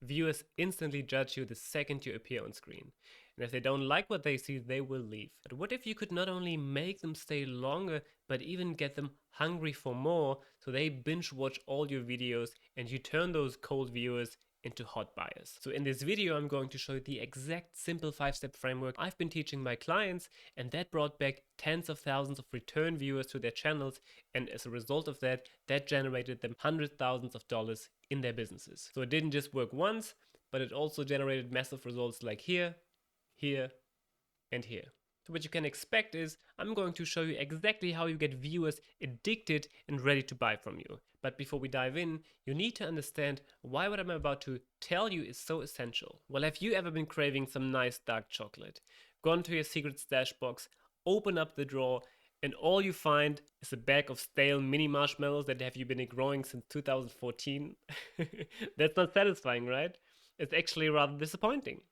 Viewers instantly judge you the second you appear on screen. And if they don't like what they see, they will leave. But what if you could not only make them stay longer, but even get them hungry for more, so they binge watch all your videos and you turn those cold viewers into hot buyers. So in this video, I'm going to show you the exact simple 5-step framework I've been teaching my clients, and that brought back tens of thousands of return viewers to their channels. And as a result of that, that generated them hundreds of thousands of dollars in their businesses. So it didn't just work once, but it also generated massive results like here, here, and here. So what you can expect is I'm going to show you exactly how you get viewers addicted and ready to buy from you. But before we dive in, you need to understand why what I'm about to tell you is so essential. Well, have you ever been craving some nice dark chocolate? Gone to your secret stash box, open up the drawer, and all you find is a bag of stale mini marshmallows that have you been growing since 2014? That's not satisfying, right? It's actually rather disappointing.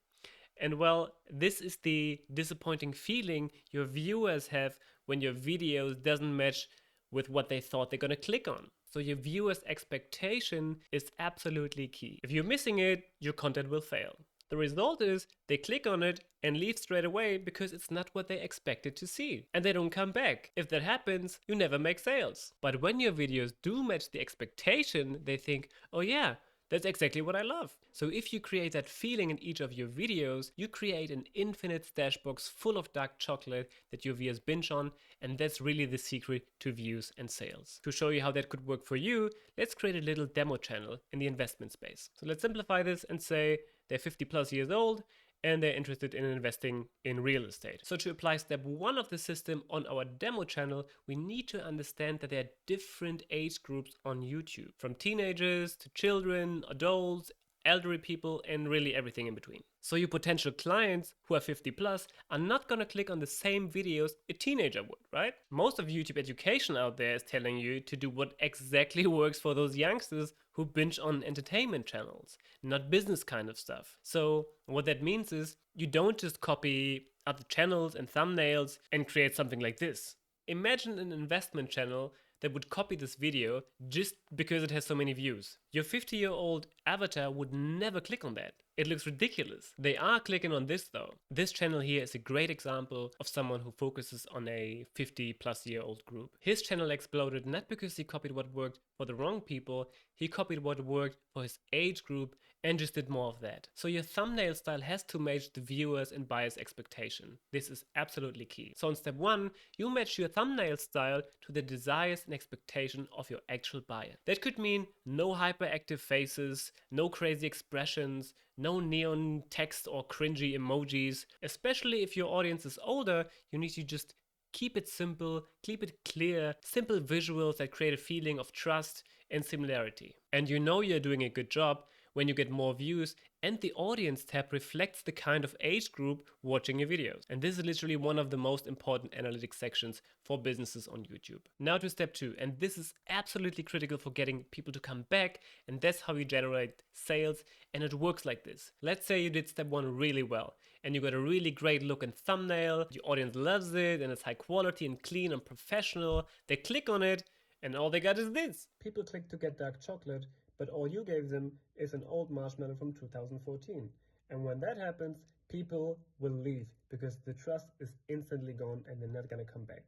And well, this is the disappointing feeling your viewers have when your videos doesn't match with what they thought they're gonna click on. So your viewers' expectation is absolutely key. If you're missing it, your content will fail. The result is they click on it and leave straight away because it's not what they expected to see. And they don't come back. If that happens, you never make sales. But when your videos do match the expectation, they think, oh yeah, that's exactly what I love. So if you create that feeling in each of your videos, you create an infinite stash box full of dark chocolate that your viewers binge on, and that's really the secret to views and sales. To show you how that could work for you, let's create a little demo channel in the investment space. So let's simplify this and say they're 50 plus years old and they're interested in investing in real estate. So to apply step 1 of the system on our demo channel, we need to understand that there are different age groups on YouTube, from teenagers to children, adults, elderly people, and really everything in between. So your potential clients who are 50 plus are not gonna click on the same videos a teenager would, right? Most of YouTube education out there is telling you to do what exactly works for those youngsters who binge on entertainment channels, not business kind of stuff. So what that means is you don't just copy other channels and thumbnails and create something like this. Imagine an investment channel that would copy this video just because it has so many views. Your 50-year-old avatar would never click on that. It looks ridiculous. They are clicking on this though. This channel here is a great example of someone who focuses on a 50-plus-year-old group. His channel exploded not because he copied what worked for the wrong people, he copied what worked for his age group and just did more of that. So your thumbnail style has to match the viewers and buyers' expectation. This is absolutely key. So in step 1, you match your thumbnail style to the desires and expectation of your actual buyer. That could mean no hyperactive faces, no crazy expressions, no neon text or cringy emojis. Especially if your audience is older, you need to just keep it simple, keep it clear, simple visuals that create a feeling of trust and similarity. And you know you're doing a good job when you get more views and the audience tab reflects the kind of age group watching your videos. And this is literally one of the most important analytics sections for businesses on YouTube. Now to step 2, and this is absolutely critical for getting people to come back, and that's how you generate sales, and it works like this. Let's say you did step 1 really well, and you got a really great look and thumbnail, the audience loves it, and it's high quality and clean and professional. They click on it, and all they got is this. People click to get dark chocolate, but all you gave them is an old marshmallow from 2014. And when that happens, people will leave because the trust is instantly gone and they're not gonna come back.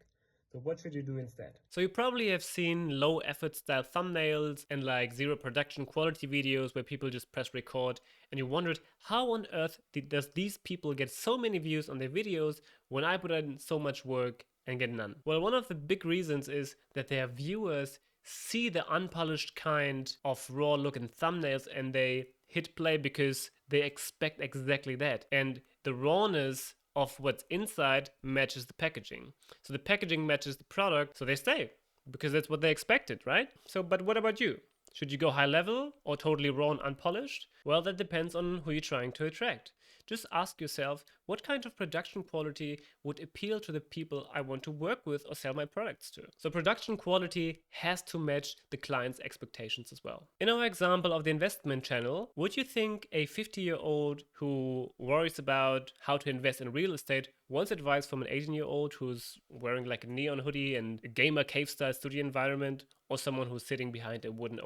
So what should you do instead? So you probably have seen low effort style thumbnails and like zero production quality videos where people just press record, and you wondered how on earth does these people get so many views on their videos when I put in so much work and get none? Well, one of the big reasons is that their viewers see the unpolished kind of raw looking thumbnails and they hit play because they expect exactly that. And the rawness of what's inside matches the packaging. So the packaging matches the product, so they stay because that's what they expected, right? So, but what about you? Should you go high level or totally raw and unpolished? Well, that depends on who you're trying to attract. Just ask yourself, what kind of production quality would appeal to the people I want to work with or sell my products to? So production quality has to match the client's expectations as well. In our example of the investment channel, would you think a 50-year-old who worries about how to invest in real estate wants advice from an 18-year-old who's wearing like a neon hoodie and a gamer cave style studio environment, or someone who's sitting behind a wooden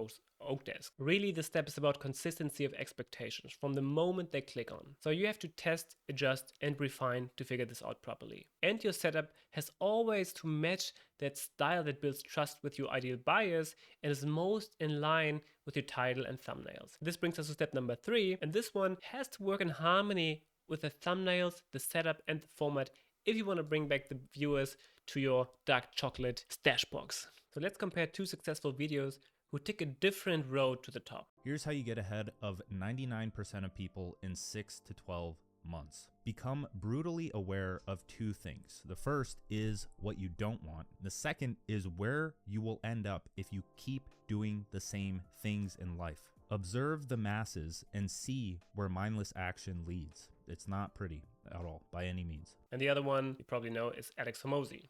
Oak Desk. Really, the step is about consistency of expectations from the moment they click on. So you have to test, adjust, and refine to figure this out properly. And your setup has always to match that style that builds trust with your ideal buyers and is most in line with your title and thumbnails. This brings us to step number 3, and this one has to work in harmony with the thumbnails, the setup, and the format if you want to bring back the viewers to your dark chocolate stash box. So let's compare 2 successful videos who take a different road to the top. Here's how you get ahead of 99% of people in 6 to 12 months. Become brutally aware of 2 things. The first is what you don't want. The second is where you will end up if you keep doing the same things in life. Observe the masses and see where mindless action leads. It's not pretty at all, by any means. And the other one you probably know is Alex Hormozi.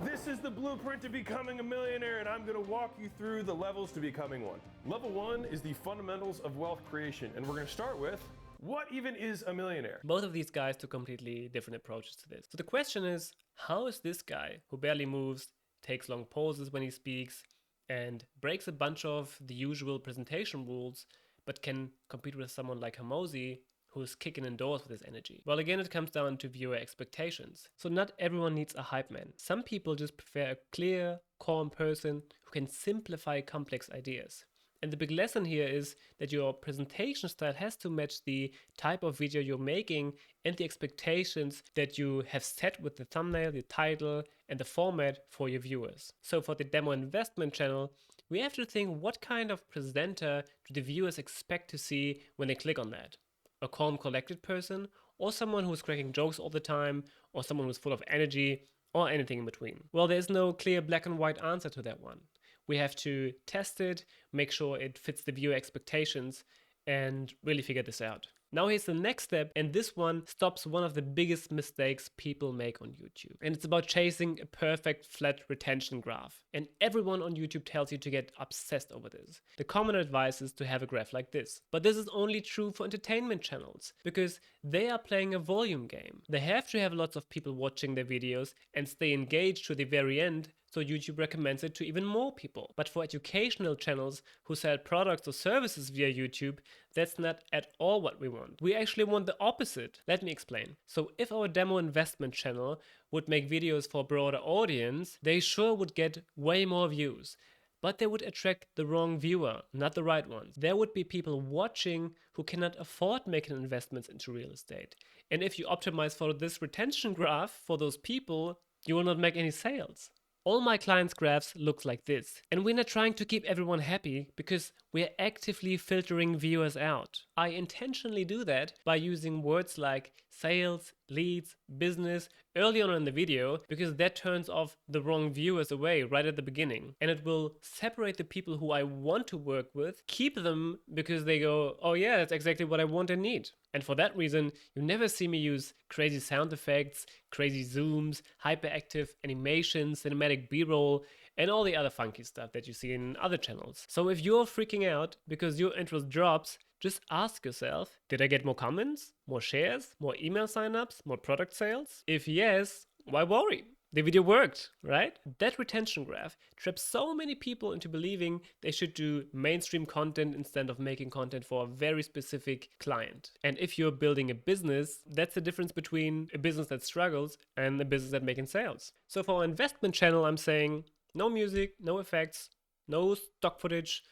This is the blueprint to becoming a millionaire, and I'm going to walk you through the levels to becoming one. Level 1 is the fundamentals of wealth creation, and we're going to start with what even is a millionaire? Both of these guys took completely different approaches to this. So the question is, how is this guy who barely moves, takes long pauses when he speaks, and breaks a bunch of the usual presentation rules, but can compete with someone like Hormozi, who's kicking indoors with his energy? Well, again, it comes down to viewer expectations. So not everyone needs a hype man. Some people just prefer a clear, calm person who can simplify complex ideas. And the big lesson here is that your presentation style has to match the type of video you're making and the expectations that you have set with the thumbnail, the title, and the format for your viewers. So for the demo investment channel, we have to think, what kind of presenter do the viewers expect to see when they click on that? A calm, collected person, or someone who's cracking jokes all the time, or someone who's full of energy, or anything in between? Well, there's no clear black and white answer to that one. We have to test it, make sure it fits the viewer expectations, and really figure this out. Now here's the next step, and this one stops one of the biggest mistakes people make on YouTube. And it's about chasing a perfect flat retention graph. And everyone on YouTube tells you to get obsessed over this. The common advice is to have a graph like this. But this is only true for entertainment channels, because they are playing a volume game. They have to have lots of people watching their videos and stay engaged to the very end, so YouTube recommends it to even more people. But for educational channels who sell products or services via YouTube, that's not at all what we want. We actually want the opposite. Let me explain. So if our demo investment channel would make videos for a broader audience, they sure would get way more views. But they would attract the wrong viewer, not the right ones. There would be people watching who cannot afford making investments into real estate. And if you optimize for this retention graph for those people, you will not make any sales. All my clients' graphs look like this. And we're not trying to keep everyone happy because we're actively filtering viewers out. I intentionally do that by using words like sales, leads, business early on in the video, because that turns off the wrong viewers away right at the beginning. And it will separate the people who I want to work with, keep them because they go, oh yeah, that's exactly what I want and need. And for that reason, you never see me use crazy sound effects, crazy zooms, hyperactive animations, cinematic B-roll, and all the other funky stuff that you see in other channels. So if you're freaking out because your interest drops, just ask yourself, did I get more comments, more shares, more email signups, more product sales? If yes, why worry? The video worked, right? That retention graph traps so many people into believing they should do mainstream content instead of making content for a very specific client. And if you're building a business, that's the difference between a business that struggles and a business that's making sales. So for our investment channel, I'm saying no music, no effects, no stock footage,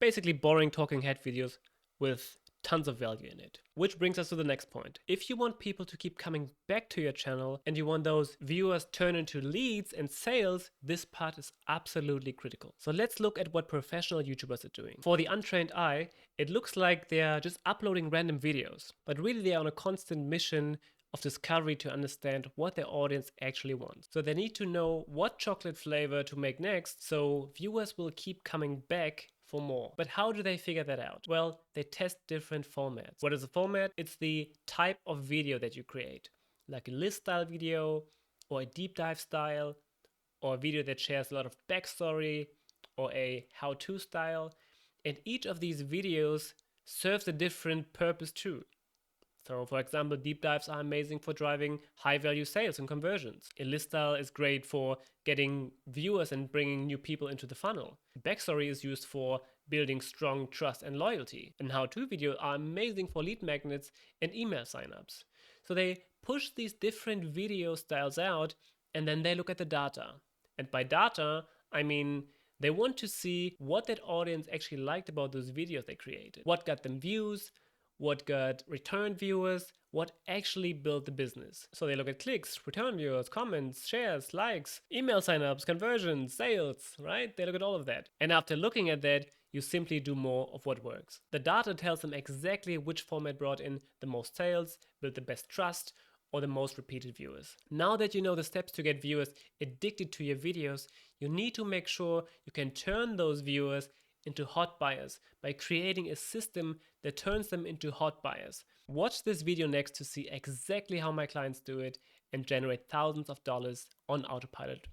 basically boring talking head videos with tons of value in it. Which brings us to the next point. If you want people to keep coming back to your channel and you want those viewers turn into leads and sales, this part is absolutely critical. So let's look at what professional YouTubers are doing. For the untrained eye, it looks like they are just uploading random videos, but really they are on a constant mission of discovery to understand what their audience actually wants. So they need to know what chocolate flavor to make next, so viewers will keep coming back for more. But how do they figure that out? Well, they test different formats. What is a format? It's the type of video that you create, like a list style video, or a deep dive style, or a video that shares a lot of backstory, or a how-to style. And each of these videos serves a different purpose too. So for example, deep dives are amazing for driving high value sales and conversions. A list style is great for getting viewers and bringing new people into the funnel. Backstory is used for building strong trust and loyalty. And how-to videos are amazing for lead magnets and email signups. So they push these different video styles out and then they look at the data. And by data, I mean they want to see what that audience actually liked about those videos they created. What got them views, what got return viewers, what actually built the business. So they look at clicks, return viewers, comments, shares, likes, email signups, conversions, sales, right? They look at all of that. And after looking at that, you simply do more of what works. The data tells them exactly which format brought in the most sales, built the best trust, or the most repeated viewers. Now that you know the steps to get viewers addicted to your videos, you need to make sure you can turn those viewers into hot buyers by creating a system that turns them into hot buyers. Watch this video next to see exactly how my clients do it and generate thousands of dollars on autopilot.